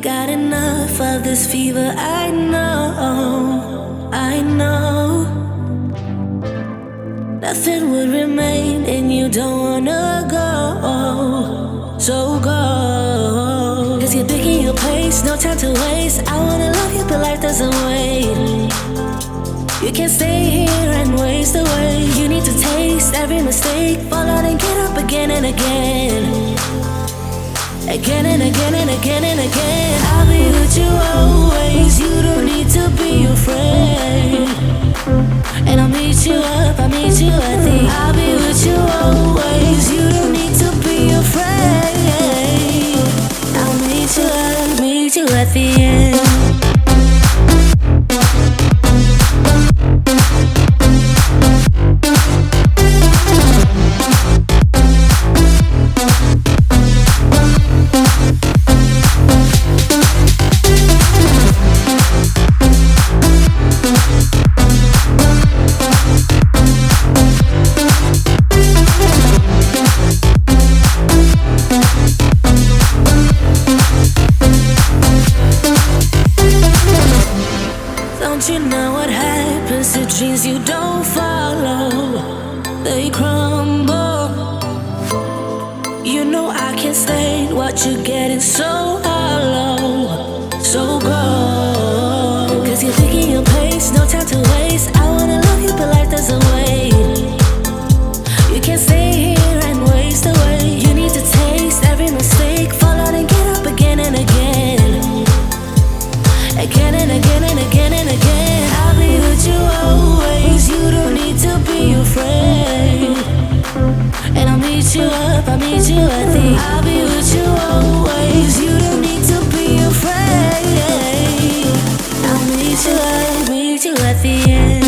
got enough of this fever. I know, I know. Nothing would remain and you don't wanna go. So go. Cause you're picking your pace, no time to waste. I wanna love you but life doesn't wait. You can't stay here and waste away. You need to taste every mistake. Fall out and get up again and again. Again and again and again and again. I'll be with you always. You don't need to be afraid. And I'll meet you up, I'll meet you at the end. I'll be with you always. You don't need to be afraid. I'll meet you up, meet you at the end. Don't you know what happens to dreams you don't follow? They crumble. You know I can't stay. What you're getting so hollow. So go. Cause you're picking your pace, no time to waste. I wanna love you but life doesn't wait. You can't stay here and waste away. You need to taste every mistake. Fall out and get up again and again. Again and again and again and again. I'll be with you always. You don't need to be afraid. And I'll meet you up, I'll meet you at the end. I'll be with you always. You don't need to be afraid. I'll meet you at the end.